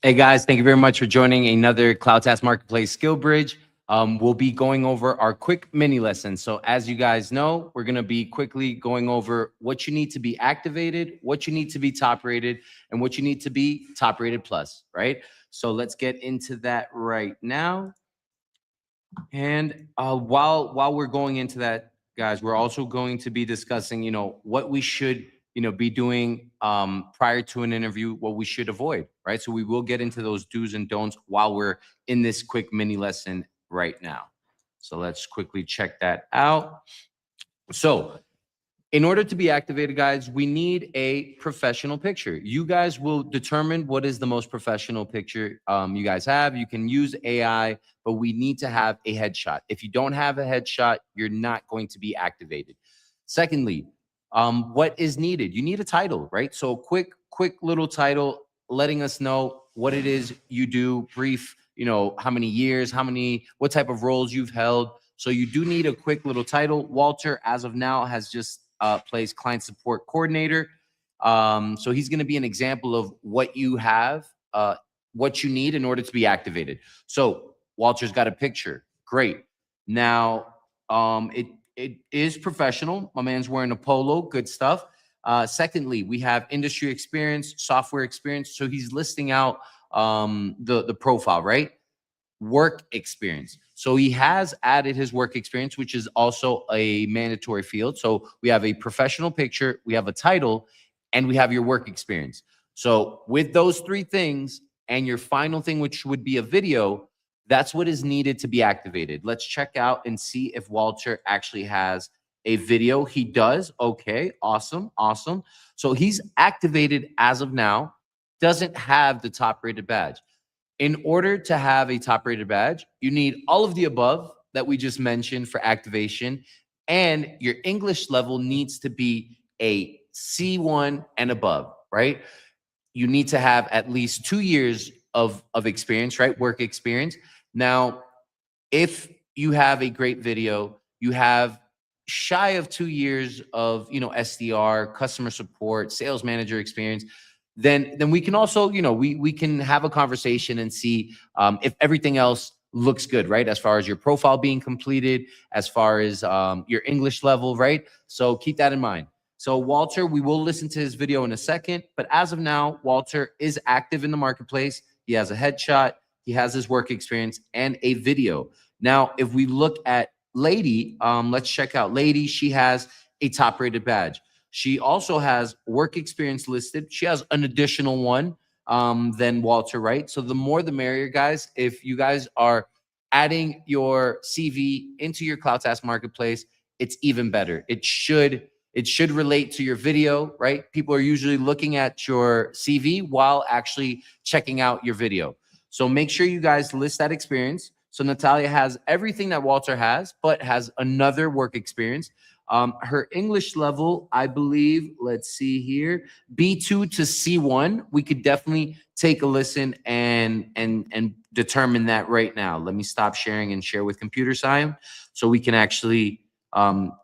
Hey guys, thank you very much for joining another CloudTask Marketplace SkillBridge. We'll be going over our quick mini lesson. So as you guys know, we're going to be quickly going over what you need to be activated, what you need to be top rated, and what you need to be top rated plus, right? So let's get into that right now. And while we're going into that, guys, we're also going to be discussing, what we should, be doing prior to an interview, what we should avoid, right? So we will get into those do's and don'ts while we're in this quick mini lesson right now. So let's quickly check that out. So in order to be activated, guys, we need a professional picture. You guys will determine what is the most professional picture you guys have. You can use AI, but we need to have a headshot. If you don't have a headshot, you're not going to be activated. Secondly, what is needed? You need a title, right? So quick little title letting us know what it is you do, brief, how many years, what type of roles you've held. So you do need a quick little title. Walter, as of now, has just plays client support coordinator. So he's going to be an example of what you have, what you need in order to be activated. So Walter's got a picture. Great. Now, it is professional. My man's wearing a polo. Good stuff. Secondly, we have industry experience, software experience. So he's listing out the profile, right? Work experience. So he has added his work experience, which is also a mandatory field. So we have a professional picture, we have a title, and we have your work experience. So with those three things and your final thing, which would be a video, that's what is needed to be activated. Let's check out and see if Walter actually has a video. He does. Okay, awesome. So he's activated as of now, doesn't have the top rated badge. In order to have a top rated badge, you need all of the above that we just mentioned for activation, and your English level needs to be a C1 and above, right? You need to have at least 2 years of experience, right? Work experience. Now, if you have a great video, you have shy of 2 years of, SDR, customer support, sales manager experience, then we can also, we can have a conversation and see if everything else looks good, right? As far as your profile being completed, as far as your English level, right? So keep that in mind. So Walter, we will listen to his video in a second, but as of now, Walter is active in the marketplace. He has a headshot, he has his work experience and a video. Now, if we look at Lady, let's check out Lady. She has a top rated badge. She also has work experience listed. She has an additional one than Walter, right? So the more the merrier, guys. If you guys are adding your CV into your CloudTask Marketplace, it's even better. It should relate to your video, right? People are usually looking at your CV while actually checking out your video. So make sure you guys list that experience. So Natalia has everything that Walter has, but has another work experience. Her English level, I believe, let's see here, B2 to C1. We could definitely take a listen and determine that right now. Let me stop sharing and share with computer science so we can actually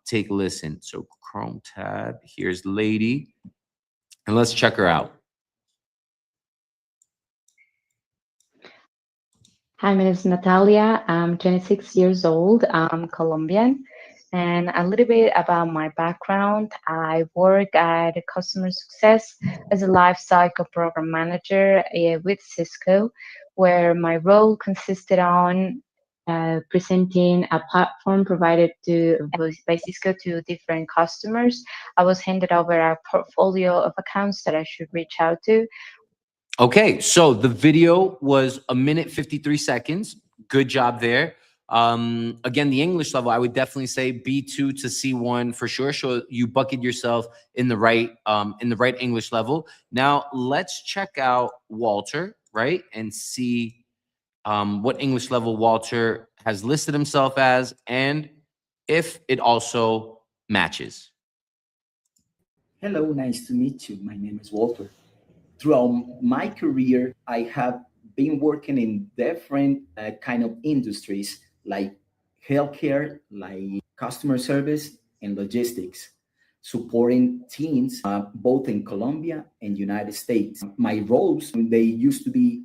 take a listen. So Chrome tab, here's Lady, and let's check her out. Hi, my name is Natalia. I'm 26 years old. I'm Colombian. And a little bit about my background. I work at customer success as a lifecycle program manager with Cisco, where my role consisted on presenting a platform provided by Cisco to different customers. I was handed over a portfolio of accounts that I should reach out to. Okay, so the video was 1 minute 53 seconds. Good job there. Again, the English level, I would definitely say B2 to C1 for sure. So you bucket yourself in the right English level. Now let's check out Walter, right, and see what English level Walter has listed himself as, and if it also matches. Hello, nice to meet you. My name is Walter. Throughout my career, I have been working in different kind of industries like healthcare, like customer service and logistics, supporting teams both in Colombia and United States. My roles, they used to be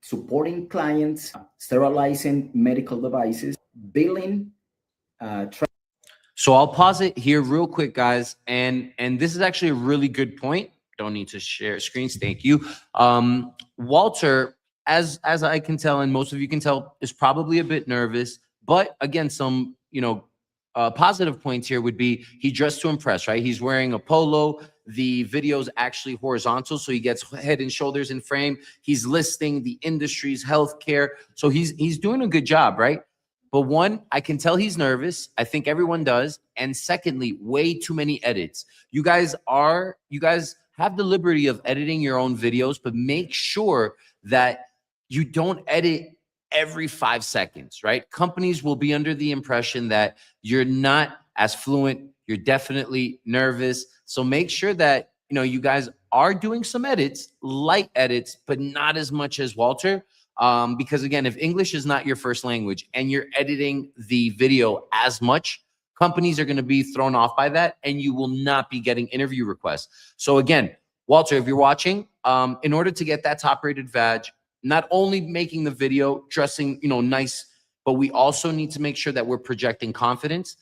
supporting clients, sterilizing medical devices, billing. So I'll pause it here real quick, guys. And this is actually a really good point. Don't need to share screens. Thank you. Walter, as I can tell, and most of you can tell, is probably a bit nervous. But again, some positive points here would be he dressed to impress, right? He's wearing a polo. The video's actually horizontal, so he gets head and shoulders in frame. He's listing the industries, healthcare. So he's doing a good job, right? But one, I can tell he's nervous. I think everyone does. And secondly, way too many edits. You guys have the liberty of editing your own videos, but make sure that you don't edit every 5 seconds, right? Companies will be under the impression that you're not as fluent. You're definitely nervous. So make sure that, you guys are doing some edits, light edits, but not as much as Walter. Because again, if English is not your first language and you're editing the video as much, companies are going to be thrown off by that and you will not be getting interview requests. So again, Walter, if you're watching, in order to get that top rated badge, not only making the video, dressing, nice, but we also need to make sure that we're projecting confidence,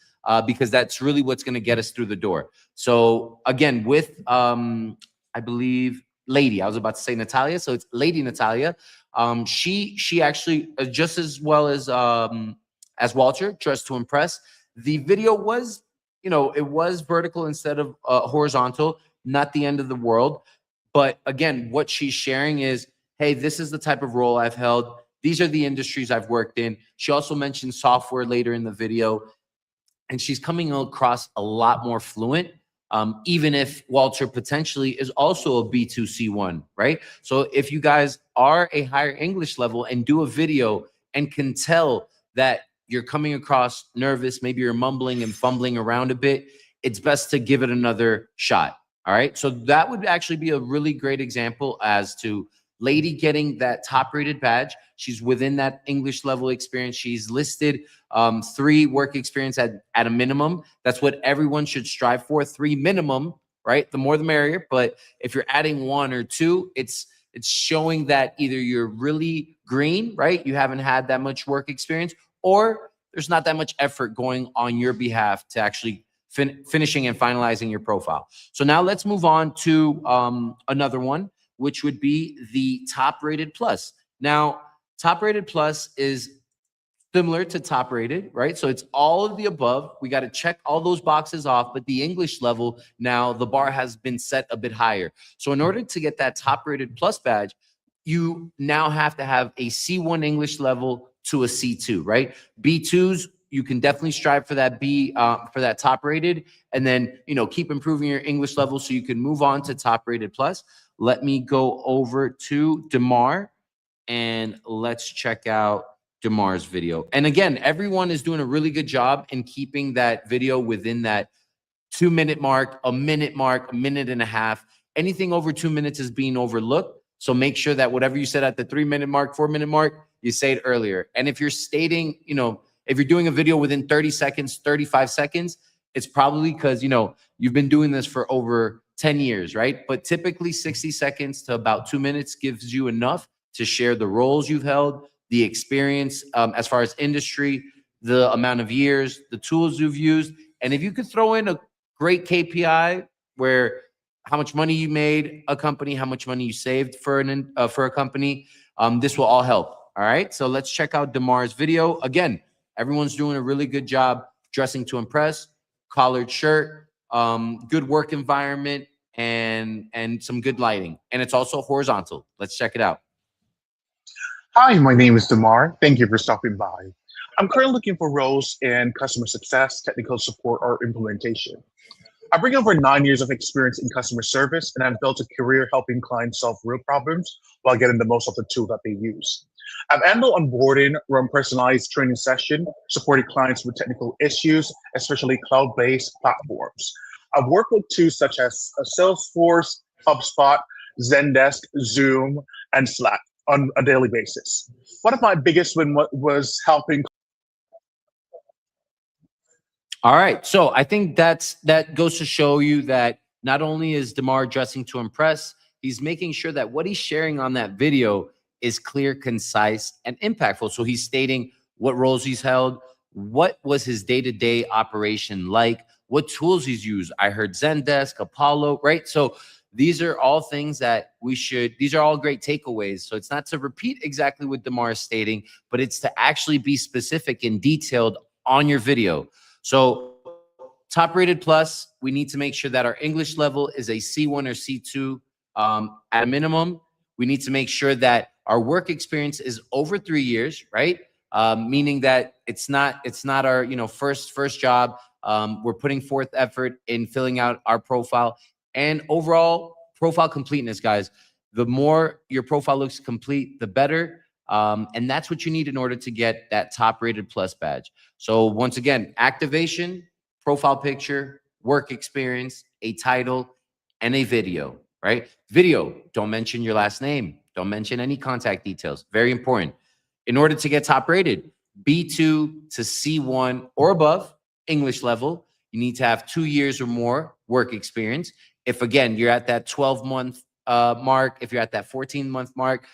because that's really what's going to get us through the door. So again, with, I believe, Lady, I was about to say Natalia. So it's Lady Natalia. She actually, just as well as Walter, dressed to impress. The video was, it was vertical instead of horizontal, not the end of the world. But again, what she's sharing is, hey, this is the type of role I've held. These are the industries I've worked in. She also mentioned software later in the video, and she's coming across a lot more fluent. Even if Walter potentially is also a B2 C1, right? So if you guys are a higher English level and do a video and can tell that you're coming across nervous, maybe you're mumbling and fumbling around a bit, it's best to give it another shot. All right. So that would actually be a really great example as to Lady getting that top rated badge. She's within that English level experience. She's listed 3 work experience at a minimum. That's what everyone should strive for, 3 minimum, right? The more the merrier. But if you're adding 1 or 2, it's showing that either you're really green, right? You haven't had that much work experience, or there's not that much effort going on your behalf to actually finishing and finalizing your profile. So now let's move on to another one, which would be the top rated plus. Now, top rated plus is similar to top rated, right? So it's all of the above. We got to check all those boxes off, but the English level, now the bar has been set a bit higher. So in order to get that top rated plus badge, you now have to have a C1 English level to a C2, right? B2s, you can definitely strive for that for that top rated, and then, keep improving your English level so you can move on to top rated plus. Let me go over to Demar and let's check out Demar's video. And again, everyone is doing a really good job in keeping that video within that 2-minute mark, a minute mark, a minute and a half. Anything over 2 minutes is being overlooked. So make sure that whatever you said at the 3-minute mark, 4-minute mark, you say it earlier. And if you're stating, if you're doing a video within 30 seconds, 35 seconds, it's probably because, you've been doing this for over 10 years, right? But typically 60 seconds to about 2 minutes gives you enough to share the roles you've held, the experience as far as industry, the amount of years, the tools you've used. And if you could throw in a great KPI where how much money you made a company, how much money you saved for a company, this will all help. All right. So let's check out Demar's video. Again, everyone's doing a really good job dressing to impress, collared shirt, good work environment, and some good lighting. And it's also horizontal. Let's check it out. Hi, my name is Damar. Thank you for stopping by. I'm currently looking for roles in customer success, technical support, or implementation. I bring over 9 years of experience in customer service, and I've built a career helping clients solve real problems while getting the most of the tool that they use. I've handled onboarding, run personalized training session, supported clients with technical issues, especially cloud-based platforms. I've worked with tools such as Salesforce, HubSpot, Zendesk, Zoom, and Slack on a daily basis. One of my biggest wins was helping. All right. So I think that goes to show you that not only is Damar dressing to impress, he's making sure that what he's sharing on that video is clear, concise, and impactful. So he's stating what roles he's held, what was his day-to-day operation like, what tools he's used. I heard Zendesk, Apollo, right? So these are all things that these are all great takeaways. So it's not to repeat exactly what Damar is stating, but it's to actually be specific and detailed on your video. So top rated plus, we need to make sure that our English level is a C1 or C2 at a minimum. We need to make sure that our work experience is over 3 years, right? Meaning that it's not our first job. We're putting forth effort in filling out our profile and overall profile completeness, guys. The more your profile looks complete, the better. And that's what you need in order to get that top rated plus badge. So once again, activation, profile picture, work experience, a title, and a video, right? Video, don't mention your last name. Don't mention any contact details. Very important. In order to get top rated, B2 to C1 or above, English level, you need to have 2 years or more work experience. If, again, you're at that 12-month mark, if you're at that 14-month mark,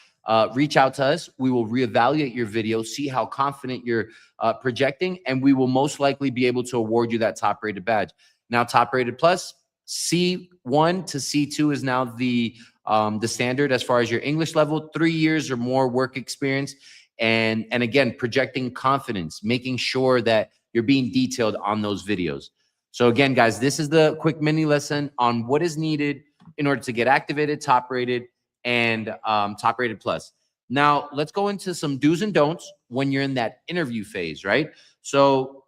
reach out to us. We will reevaluate your video, see how confident you're projecting, and we will most likely be able to award you that top-rated badge. Now, top-rated plus, C1 to C2 is now the standard as far as your English level, 3 years or more work experience, and again, projecting confidence, making sure that you're being detailed on those videos. So again, guys, this is the quick mini lesson on what is needed in order to get activated, top-rated, and top-rated plus. Now, let's go into some do's and don'ts when you're in that interview phase, right? So,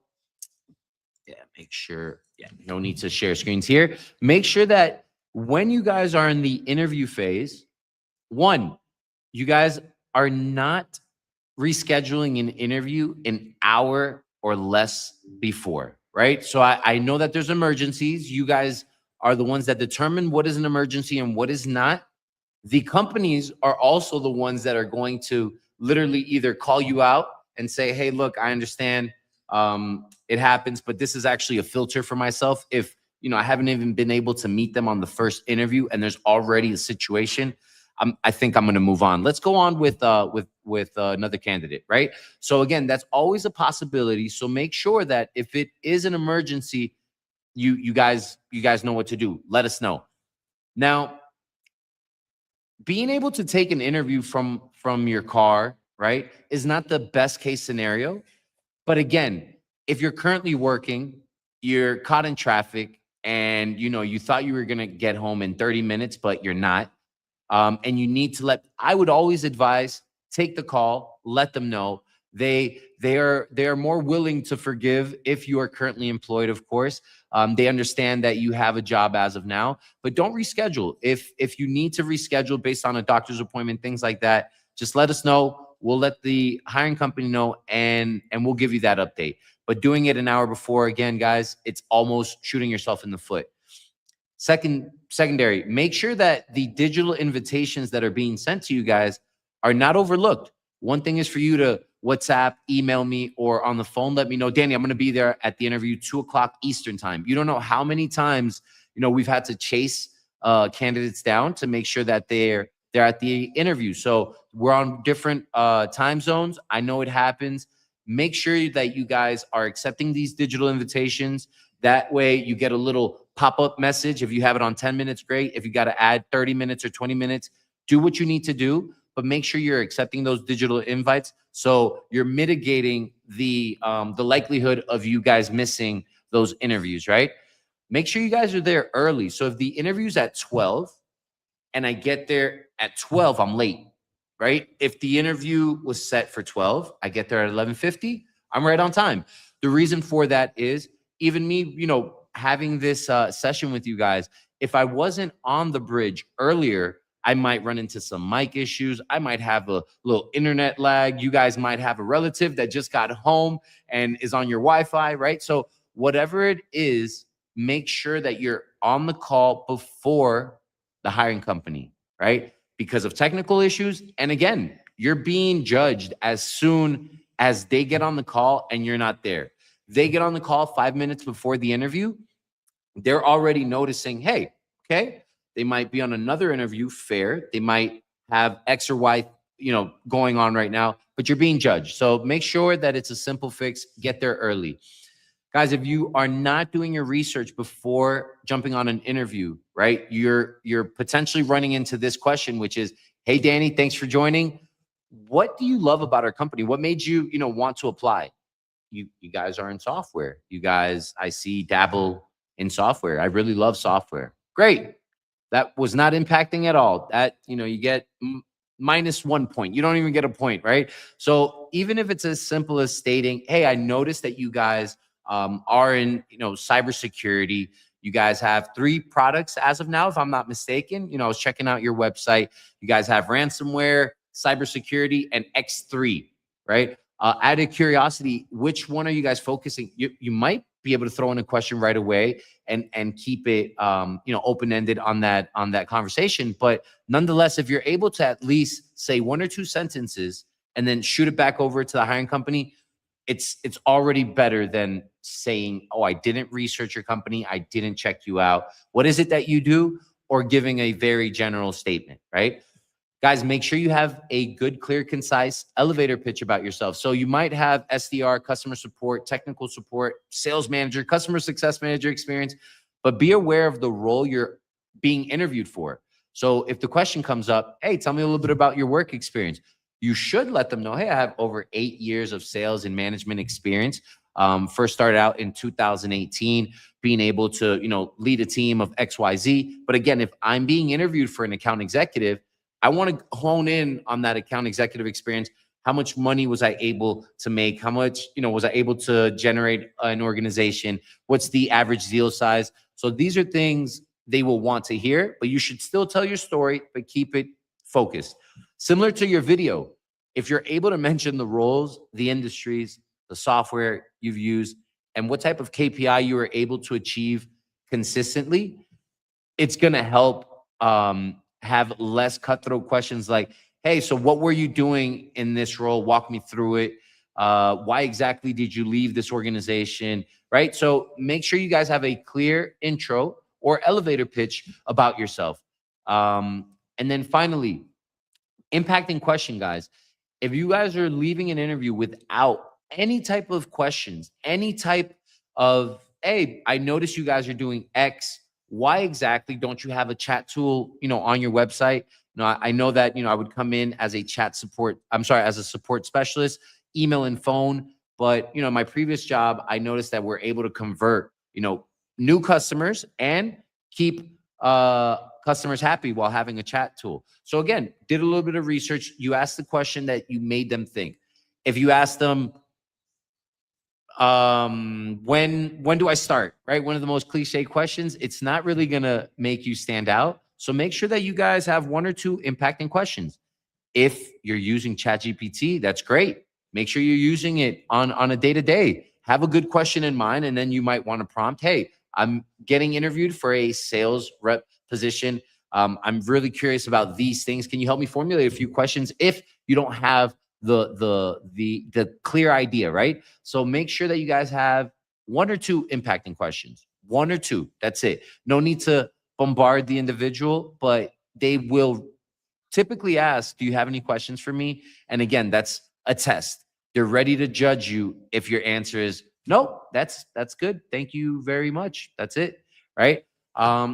yeah, make sure, no need to share screens here. Make sure that when you guys are in the interview phase, one, you guys are not rescheduling an interview an hour or less before, right? So I know that there's emergencies. You guys are the ones that determine what is an emergency and what is not. The companies are also the ones that are going to literally either call you out and say, hey, look, I understand it happens, but this is actually a filter for myself. If, I haven't even been able to meet them on the first interview and there's already a situation, I think I'm going to move on. Let's go on with another candidate, right? So again, that's always a possibility. So make sure that if it is an emergency, you guys know what to do. Let us know. Now, being able to take an interview from your car, right, is not the best case scenario. But again, if you're currently working, you're caught in traffic, and you thought you were gonna get home in 30 minutes, but you're not, and you need to I would always advise, take the call, let them know. They are more willing to forgive if you are currently employed, of course. They understand that you have a job as of now, but don't reschedule. If you need to reschedule based on a doctor's appointment, things like that, just let us know. We'll let the hiring company know, and we'll give you that update. But doing it an hour before, again, guys, it's almost shooting yourself in the foot. Secondary, make sure that the digital invitations that are being sent to you guys are not overlooked. One thing is for you to WhatsApp, email me, or on the phone, let me know, Danny, I'm going to be there at the interview 2:00 Eastern time. You don't know how many times, we've had to chase candidates down to make sure that they're at the interview. So we're on different time zones. I know it happens. Make sure that you guys are accepting these digital invitations. That way you get a little pop-up message. If you have it on 10 minutes, great. If you got to add 30 minutes or 20 minutes, do what you need to do, but make sure you're accepting those digital invites. So you're mitigating the likelihood of you guys missing those interviews, right? Make sure you guys are there early. So if the interview's at 12 and I get there at 12, I'm late, right? If the interview was set for 12, I get there at 11:50, I'm right on time. The reason for that is even me, having this session with you guys, if I wasn't on the bridge earlier, I might run into some mic issues. I might have a little internet lag. You guys might have a relative that just got home and is on your Wi-Fi, right? So whatever it is, make sure that you're on the call before the hiring company, right? Because of technical issues. And again, you're being judged as soon as they get on the call and you're not there. They get on the call 5 minutes before the interview. They're already noticing, hey, okay, they might be on another interview, fair. They might have X or Y going on right now, but you're being judged. So make sure that it's a simple fix. Get there early. Guys, if you are not doing your research before jumping on an interview, right, you're potentially running into this question, which is, hey, Danny, thanks for joining. What do you love about our company? What made you, want to apply? You guys are in software. You guys, I see, dabble in software. I really love software. Great. That was not impacting at all. That, you get -1 point. You don't even get a point, right? So even if it's as simple as stating, hey, I noticed that you guys are in, cybersecurity. You guys have 3 products as of now, if I'm not mistaken. I was checking out your website. You guys have ransomware, cybersecurity, and X3, right? Out of curiosity, which one are you guys focusing? You might be able to throw in a question right away and keep it open-ended on that conversation. But nonetheless, if you're able to at least say 1 or 2 sentences and then shoot it back over to the hiring company, it's already better than saying, oh, I didn't research your company, I didn't check you out. What is it that you do? Or giving a very general statement, right? Guys, make sure you have a good, clear, concise elevator pitch about yourself. So you might have SDR, customer support, technical support, sales manager, customer success manager experience, but be aware of the role you're being interviewed for. So if the question comes up, hey, tell me a little bit about your work experience, you should let them know, hey, I have over 8 years of sales and management experience. First started out in 2018, being able to, lead a team of XYZ. But again, if I'm being interviewed for an account executive, I want to hone in on that account executive experience. How much money was I able to make? How much, was I able to generate an organization? What's the average deal size? So these are things they will want to hear, but you should still tell your story, but keep it focused. Similar to your video, if you're able to mention the roles, the industries, the software you've used, and what type of KPI you were able to achieve consistently, it's going to help have less cutthroat questions like, hey, so what were you doing in this role? Walk me through it. Why exactly did you leave this organization, right? So make sure you guys have a clear intro or elevator pitch about yourself. And then finally, impacting question, guys. If you guys are leaving an interview without any type of questions, any type of, hey, I noticed you guys are doing X, why exactly don't you have a chat tool, on your website? I know that, I would come in as a as a support specialist, email and phone. But, my previous job, I noticed that we're able to convert, new customers and keep customers happy while having a chat tool. So again, did a little bit of research. You asked the question that you made them think. If you ask them, when do I start, right? One of the most cliche questions, it's not really gonna make you stand out. So make sure that you guys have 1 or 2 impacting questions. If you're using ChatGPT, that's great. Make sure you're using it on a day-to-day. Have a good question in mind, and then you might want to prompt, hey, I'm getting interviewed for a sales rep position. I'm really curious about these things. Can you help me formulate a few questions if you don't have the clear idea, right? So make sure that you guys have 1 or 2 impacting questions. 1 or 2, that's it. No need to bombard the individual, but they will typically ask, do you have any questions for me? And again, that's a test. They're ready to judge you if your answer is, no, that's good. Thank you very much. That's it, right?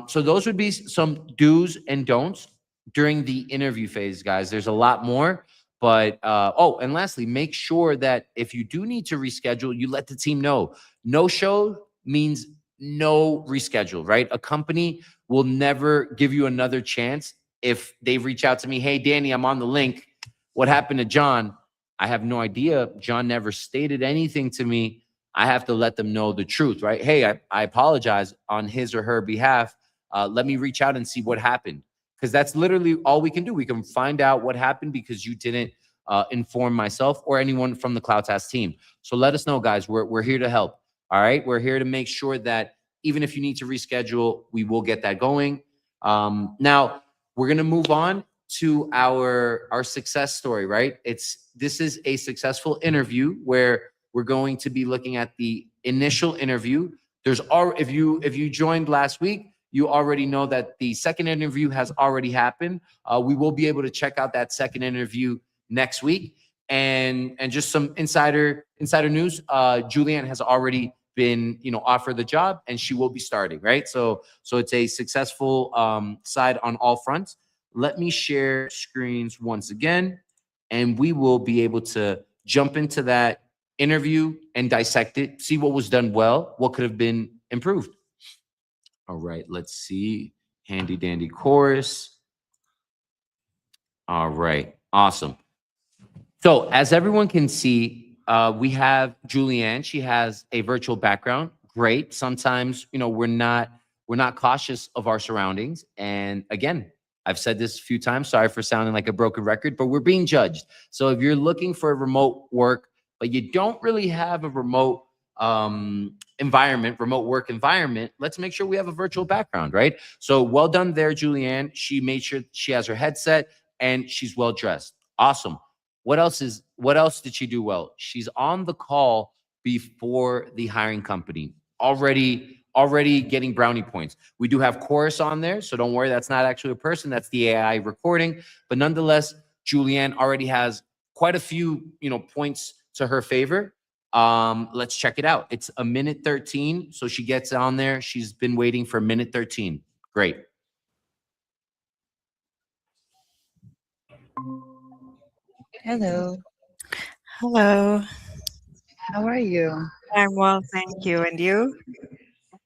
So those would be some do's and don'ts during the interview phase, guys. There's a lot more, but and lastly, make sure that if you do need to reschedule, you let the team know. No show means no reschedule, right? A company will never give you another chance if they reach out to me, hey, Danny, I'm on the link. What happened to John? I have no idea. John never stated anything to me. I have to let them know the truth, right? Hey, I apologize on his or her behalf. Let me reach out and see what happened. Because that's literally all we can do. We can find out what happened because you didn't inform myself or anyone from the CloudTask team. So let us know, guys. We're here to help. All right. We're here to make sure that even if you need to reschedule, we will get that going. Now, we're going to move on to our success story, right? This is a successful interview where we're going to be looking at the initial interview. If you joined last week, you already know that the second interview has already happened. We will be able to check out that second interview next week. And just some insider news. Julianne has already been offered the job, and she will be starting, right? So it's a successful side on all fronts. Let me share screens once again, and we will be able to jump into that interview and dissect it, see what was done well, what could have been improved. All right, let's see. Handy dandy chorus. All right, awesome. So as everyone can see, we have Julianne. She has a virtual background. Great. Sometimes, we're not cautious of our surroundings. And again, I've said this a few times. Sorry for sounding like a broken record, but we're being judged. So if you're looking for remote work, but you don't really have a remote remote work environment, let's make sure we have a virtual background, right? So well done there, Julianne. She made sure she has her headset and she's well dressed. Awesome. What else did she do well? She's on the call before the hiring company. Already getting brownie points. We do have chorus on there, so don't worry, that's not actually a person, that's the AI recording. But nonetheless, Julianne already has quite a few, points to her favor. Let's check it out. It's a minute 13, so she gets on there. She's been waiting for a minute 13. Great. Hello. Hello, How are you? I'm well, thank you. And you?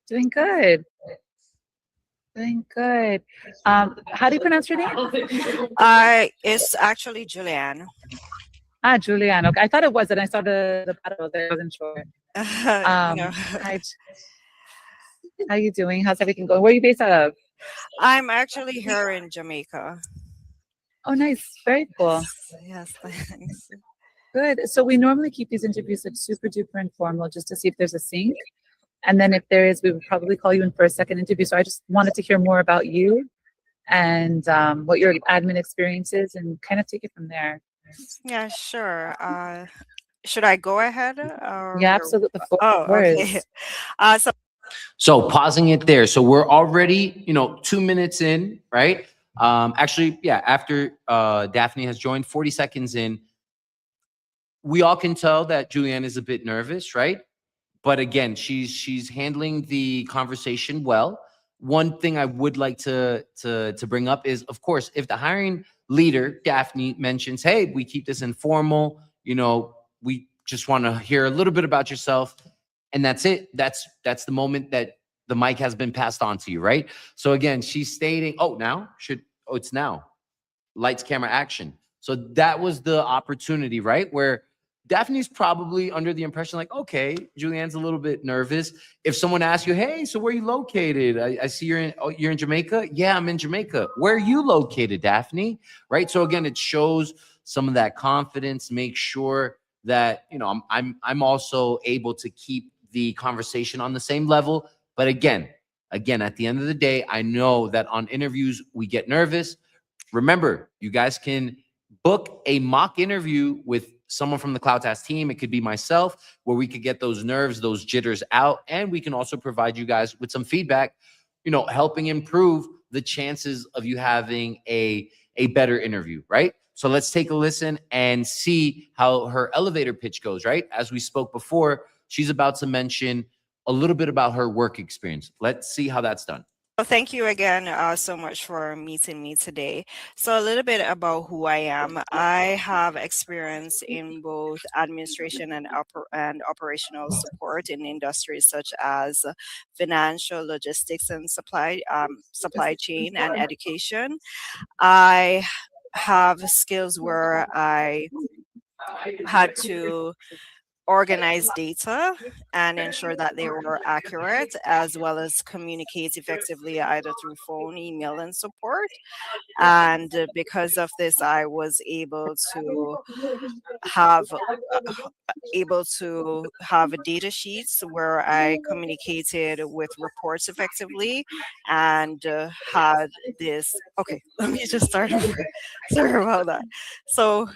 Doing good. Doing good. How do you pronounce your name? It's actually Julianne. Julianne. Okay, I thought it was, and I saw the battle there. I wasn't sure. No, Hi. How you doing? How's everything going? Where are you based out of? I'm actually here in Jamaica. Oh, nice. Very cool. Yes, thanks. Good. So we normally keep these interviews like super duper informal, just to see if there's a sync. And then if there is, we would probably call you in for a second interview. So I just wanted to hear more about you and what your admin experience is, and kind of take it from there. Yeah, sure. Should I go ahead Yeah, or? absolutely. The floor Oh, okay. is. So So pausing it there. So we're already, 2 minutes in, right? Actually, yeah, after Daphne has joined, 40 seconds in, we all can tell that Julianne is a bit nervous, right? But again, she's handling the conversation well. One thing I would like to bring up is, of course, if the hiring leader Daphne mentions, "Hey, we keep this informal. We just want to hear a little bit about yourself," and that's it. That's the moment that the mic has been passed on to you, right? So again, she's stating, it's now lights, camera, action. So that was the opportunity, right? Where Daphne's probably under the impression, like, okay, Julianne's a little bit nervous. If someone asks you, "Hey, so where are you located? I see you're in Jamaica." "Yeah, I'm in Jamaica." "Where are you located, Daphne?" Right? So again, it shows some of that confidence. Make sure that I'm also able to keep the conversation on the same level. But again, at the end of the day, I know that on interviews we get nervous. Remember, you guys can book a mock interview with someone from the CloudTask team. It could be myself, where we could get those nerves, those jitters out. And we can also provide you guys with some feedback, helping improve the chances of you having a better interview, right? So let's take a listen and see how her elevator pitch goes, right? As we spoke before, she's about to mention a little bit about her work experience. Let's see how that's done. Well, thank you again so much for meeting me today. So a little bit about who I am. I have experience in both administration and operational support in industries such as financial, logistics, and supply chain and education. I have skills where I had to organize data and ensure that they were accurate, as well as communicate effectively either through phone, email, and support. And because of this, I was have able to have data sheets where I communicated with reports effectively and had this. Okay, let me just start over. Sorry about that. So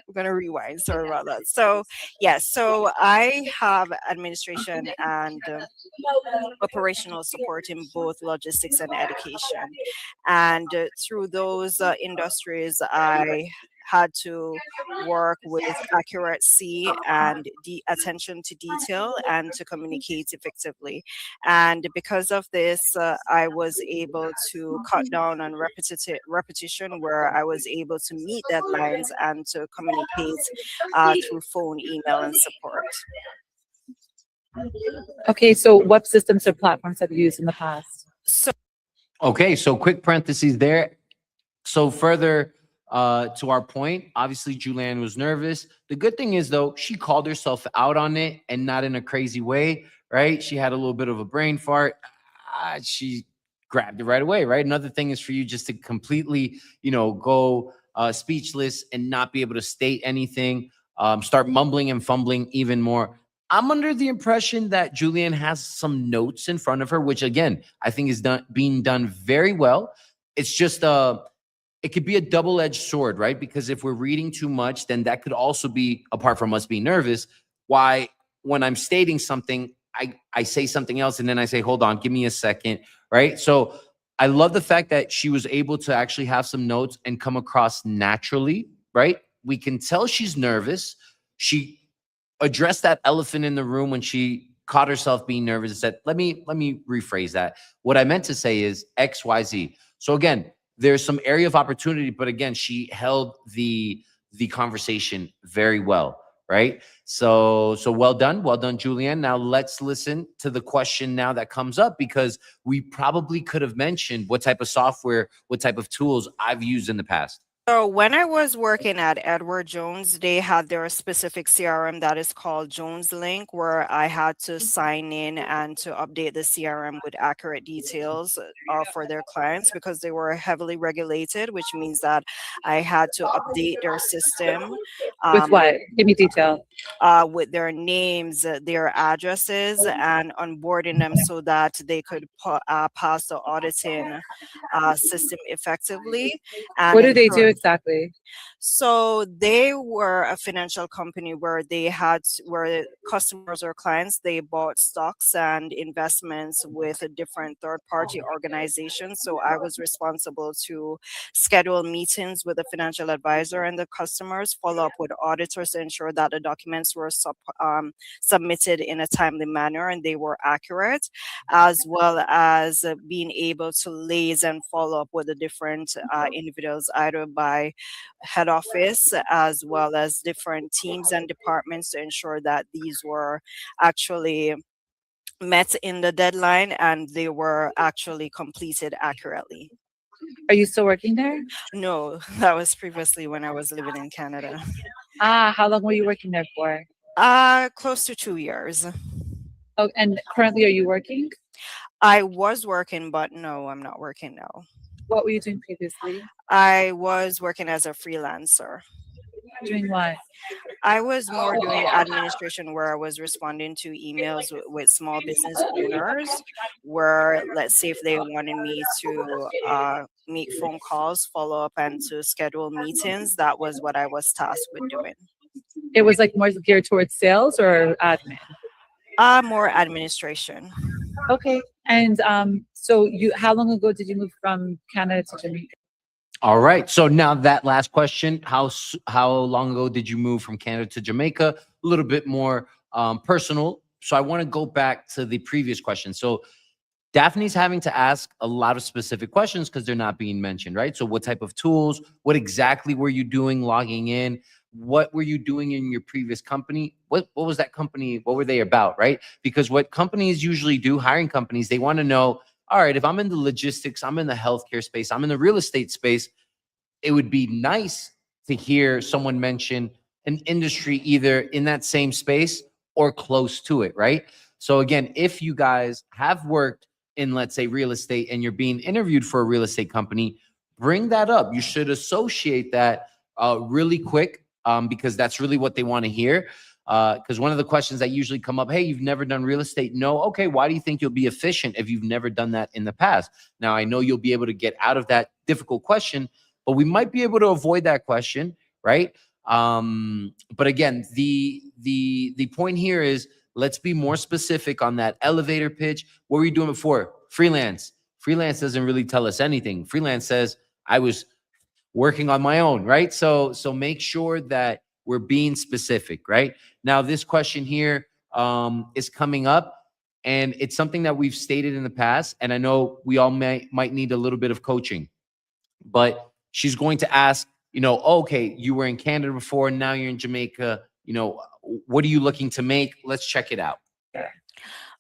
we're gonna rewind. Sorry about that. So yes, so I have administration and operational support in both logistics and education, and through those industries, I had to work with accuracy and attention to detail and to communicate effectively. And because of this, I was able to cut down on repetition, where I was able to meet deadlines and to communicate through phone, email, and support. Okay, so what systems or platforms have you used in the past? So Okay, so quick parentheses there. So further to our point, obviously Julianne was nervous. The good thing is though, she called herself out on it and not in a crazy way, right? She had a little bit of a brain fart. She grabbed it right away, right? Another thing is for you just to completely, go speechless and not be able to state anything, start mumbling and fumbling even more. I'm under the impression that Julianne has some notes in front of her, which again, I think is being done very well. It's just it could be a double-edged sword, right? Because if we're reading too much, then that could also be, apart from us being nervous, why when I'm stating something, I say something else and then I say, hold on, give me a second, right? So I love the fact that she was able to actually have some notes and come across naturally, right? We can tell she's nervous. She addressed that elephant in the room when she caught herself being nervous and said, let me rephrase that. What I meant to say is XYZ. So again, there's some area of opportunity, but again, she held the conversation very well, right? So well done, Julianne. Now let's listen to the question now that comes up, because we probably could have mentioned what type of software, what type of tools I've used in the past. So when I was working at Edward Jones, they had their specific CRM that is called Jones Link, where I had to sign in and to update the CRM with accurate details for their clients, because they were heavily regulated, which means that I had to update their system. With what? Give me detail. With their names, their addresses, and onboarding them so that they could pass the auditing system effectively. And What do they do exactly? So they were a financial company where where customers or clients, they bought stocks and investments with a different third-party organizations. So I was responsible to schedule meetings with the financial advisor and the customers, follow up with auditors to ensure that the documents were submitted in a timely manner and they were accurate, as well as being able to liaise and follow up with the different individuals, either by head office as well as different teams and departments, to ensure that these were actually met in the deadline and they were actually completed accurately. Are you still working there? No, that was previously when I was living in Canada. How long were you working there for? Close to 2 years. Oh, and currently are you working? I was working, but no, I'm not working now. What were you doing previously? I was working as a freelancer. Doing what? I was more doing administration, where I was responding to emails with small business owners, where, let's say, if they wanted me to make phone calls, follow up, and to schedule meetings, that was what I was tasked with doing. It was like more geared towards sales or admin? More administration. Okay. And so how long ago did you move from Canada to Jamaica? All right. So now that last question, how long ago did you move from Canada to Jamaica? A little bit more personal. So I want to go back to the previous question. So Daphne's having to ask a lot of specific questions because they're not being mentioned, right? So what type of tools, what exactly were you doing logging in? What were you doing in your previous company? What was that company? What were they about, right? Because what companies usually do, hiring companies, they want to know, all right, if I'm in the logistics, I'm in the healthcare space, I'm in the real estate space, it would be nice to hear someone mention an industry either in that same space or close to it, right? So again, if you guys have worked in, let's say, real estate and you're being interviewed for a real estate company, bring that up. You should associate that really quick because that's really what they want to hear. Because one of the questions that usually come up, hey, you've never done real estate? No. Okay, why do you think you'll be efficient if you've never done that in the past? Now, I know you'll be able to get out of that difficult question, but we might be able to avoid that question, right? But again, the point here is, let's be more specific on that elevator pitch. What were you doing before? Freelance. Freelance doesn't really tell us anything. Freelance says, I was working on my own, right? So make sure that we're being specific, right? Now, this question here is coming up, and it's something that we've stated in the past, and I know we all might need a little bit of coaching, but she's going to ask, okay, you were in Canada before, now you're in Jamaica, what are you looking to make? Let's check it out.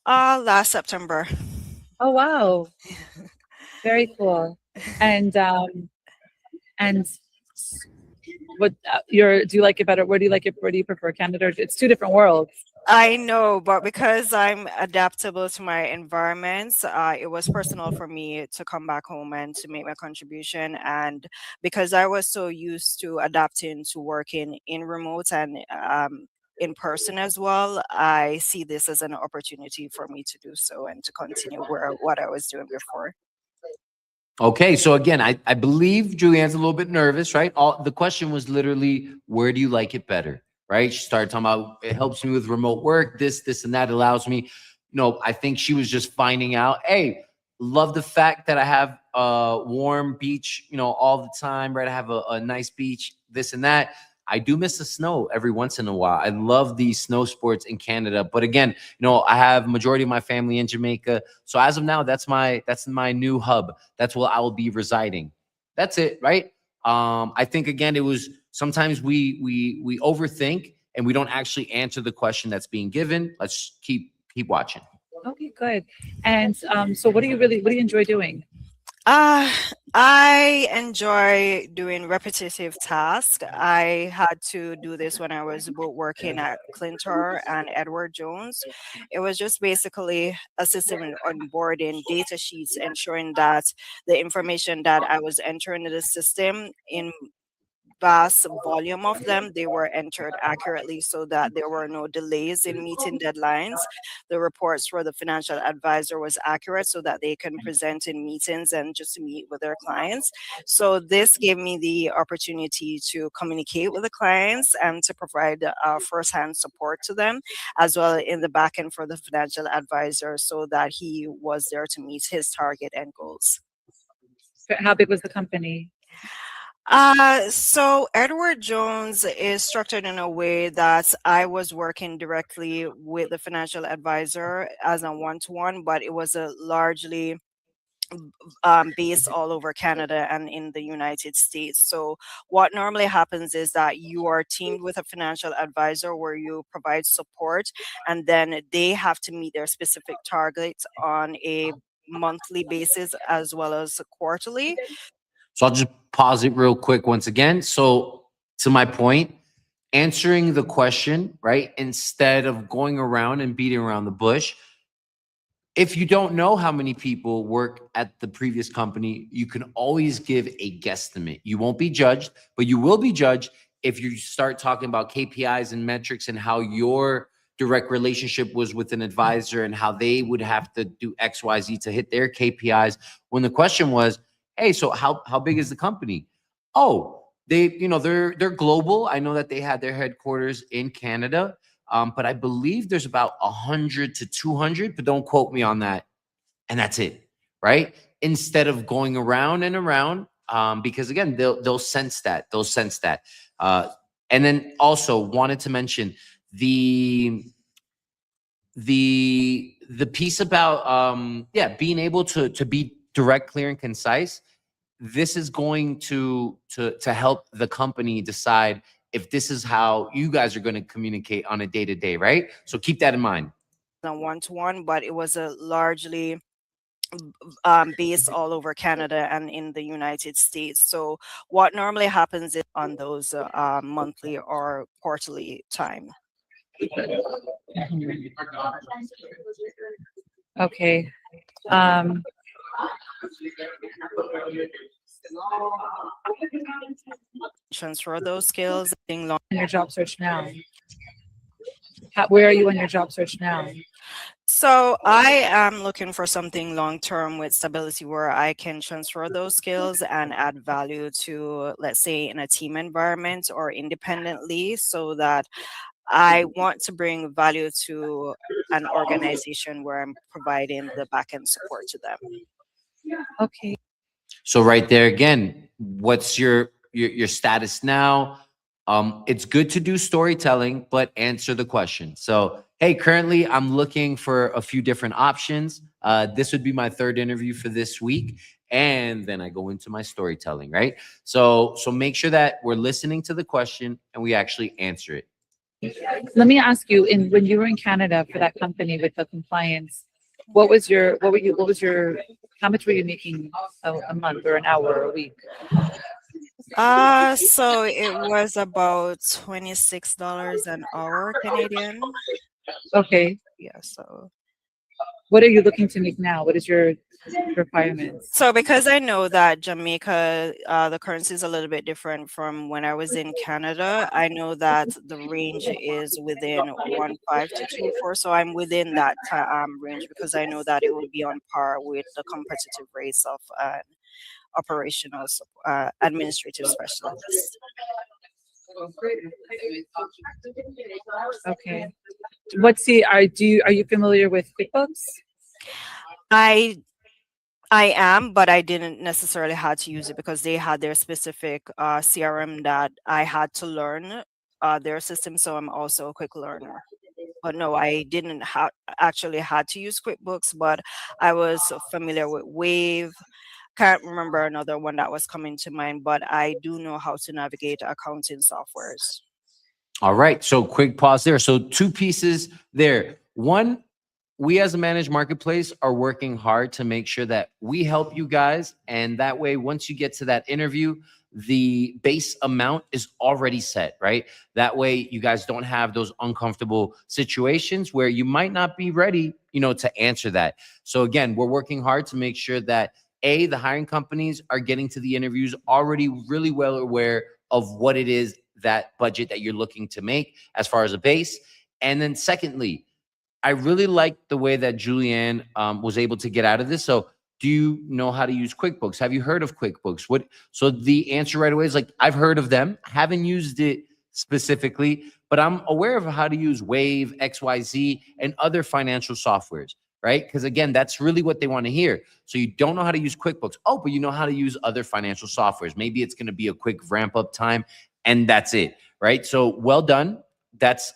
Last September. Oh wow, very cool. And what do you like it better? Where do you like it? Where do you prefer, Canada? It's two different worlds. I know, but because I'm adaptable to my environments, it was personal for me to come back home and to make my contribution. And because I was so used to adapting to working in remote and in person as well, I see this as an opportunity for me to do so and to continue what I was doing before. Okay, so again, I believe Julianne's a little bit nervous, right? The question was literally, where do you like it better, right? She started talking about, it helps me with remote work, this, and that allows me. I think she was just finding out, hey, love the fact that I have a warm beach, all the time, right? I have a nice beach, this and that. I do miss the snow every once in a while. I love these snow sports in Canada. But again, I have majority of my family in Jamaica. So as of now, that's my new hub. That's where I will be residing. That's it, right? I think again, it was sometimes we overthink and we don't actually answer the question that's being given. Let's keep watching. Okay, good. And so what do you enjoy doing? I enjoy doing repetitive tasks. I had to do this when I was both working at Clintor and Edward Jones. It was just basically assisting in onboarding data sheets, ensuring that the information that I was entering in the system in vast volume of them, they were entered accurately so that there were no delays in meeting deadlines. The reports for the financial advisor was accurate so that they can present in meetings and just to meet with their clients. So this gave me the opportunity to communicate with the clients and to provide firsthand support to them, as well in the back end for the financial advisor so that he was there to meet his target and goals. How big was the company? So Edward Jones is structured in a way that I was working directly with the financial advisor as a one-to-one, but it was a largely based all over Canada and in the United States. So what normally happens is that you are teamed with a financial advisor where you provide support, and then they have to meet their specific targets on a monthly basis as well as quarterly. So I'll just pause it real quick once again. So to my point, answering the question, right, instead of going around and beating around the bush. If you don't know how many people work at the previous company, you can always give a guesstimate. You won't be judged, but you will be judged if you start talking about KPIs and metrics and how your direct relationship was with an advisor and how they would have to do X, Y, Z to hit their KPIs. When the question was, hey, so how big is the company? Oh, they're global. I know that they had their headquarters in Canada, but I believe there's about 100 to 200, but don't quote me on that. And that's it, right? Instead of going around and around, because again, they'll sense that. And then also wanted to mention the piece about being able to be direct, clear, and concise. This is going to help the company decide if this is how you guys are going to communicate on a day-to-day, right? So keep that in mind. A one-to-one, but it was a largely based all over Canada and in the United States. So what normally happens is on those monthly or quarterly time. Okay. Transfer those skills in your job search now. Where are you in your job search now? So I am looking for something long-term with stability where I can transfer those skills and add value to, let's say, in a team environment or independently, so that I want to bring value to an organization where I'm providing the back-end support to them. Okay. So right there again, what's your your status now. It's good to do storytelling, but answer the question. So, hey, currently I'm looking for a few different options. This would be my third interview for this week. And then I go into my storytelling, right? So make sure that we're listening to the question and we actually answer it. Let me ask you, when you were in Canada for that company with the compliance, what was your, how much were you making a month or an hour or a week? So it was about $26 an hour Canadian. Okay. Yeah, so What are you looking to make now? What is your requirements? so because I know that Jamaica, the currency is a little bit different from when I was in Canada, I know that the range is within 1.5 to 2.4. So I'm within that range because I know that it will be on par with the competitive rates of operational administrative specialist. Okay. Are you familiar with QuickBooks? I am, but I didn't necessarily had to use it because they had their specific CRM that I had to learn their system. So I'm also a quick learner. But no, I didn't actually had to use QuickBooks, but I was familiar with Wave. Can't remember another one that was coming to mind, but I do know how to navigate accounting softwares. All right. So quick pause there. So two pieces there. One, we as a managed marketplace are working hard to make sure that we help you guys. And that way, once you get to that interview, the base amount is already set, right? That way you guys don't have those uncomfortable situations where you might not be ready, to answer that. So again, we're working hard to make sure that the hiring companies are getting to the interviews already really well aware of what it is, that budget that you're looking to make as far as a base. And then secondly, I really like the way that Julianne was able to get out of this. So do you know how to use QuickBooks? Have you heard of QuickBooks? So the answer right away is like, I've heard of them, haven't used it specifically, but I'm aware of how to use Wave, XYZ, and other financial softwares, right? Because again, that's really what they want to hear. So you don't know how to use QuickBooks. Oh, but you know how to use other financial softwares. Maybe it's going to be a quick ramp up time and that's it, right? So well done. That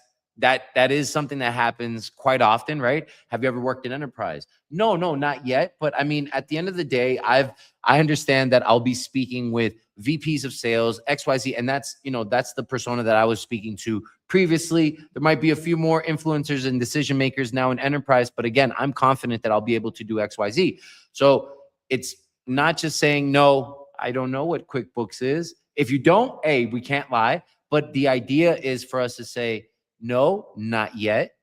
is something that happens quite often, right? Have you ever worked in enterprise? No, not yet. But I mean, at the end of the day, I understand that I'll be speaking with VPs of sales, XYZ, and that's the persona that I was speaking to previously. There might be a few more influencers and decision makers now in enterprise, but again, I'm confident that I'll be able to do XYZ. So it's not just saying, no, I don't know what QuickBooks is. If you don't, we can't lie. But the idea is for us to say, no, not yet.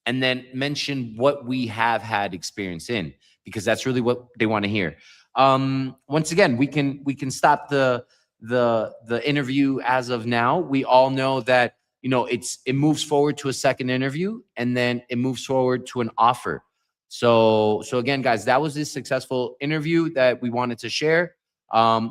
And then mention what we have had experience in, because that's really what they want to hear. Once again, we can stop the interview as of now. We all know that, it moves forward to a second interview and then it moves forward to an offer. So again, guys, that was this successful interview that we wanted to share.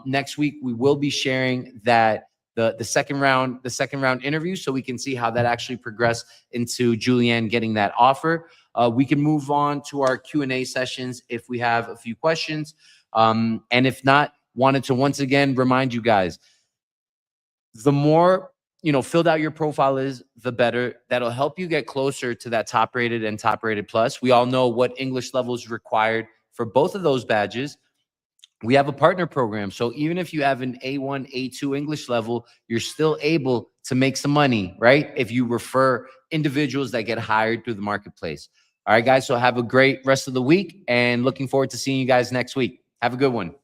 Next week, we will be sharing that the second round interview, so we can see how that actually progressed into Julianne getting that offer. We can move on to our Q&A sessions if we have a few questions. And if not, wanted to once again remind you guys, the more filled out your profile is, the better. That'll help you get closer to that top rated and top rated plus. We all know what English level is required for both of those badges. We have a partner program. So even if you have an A1, A2 English level, you're still able to make some money, right? If you refer individuals that get hired through the marketplace. All right, guys. So have a great rest of the week and looking forward to seeing you guys next week. Have a good one.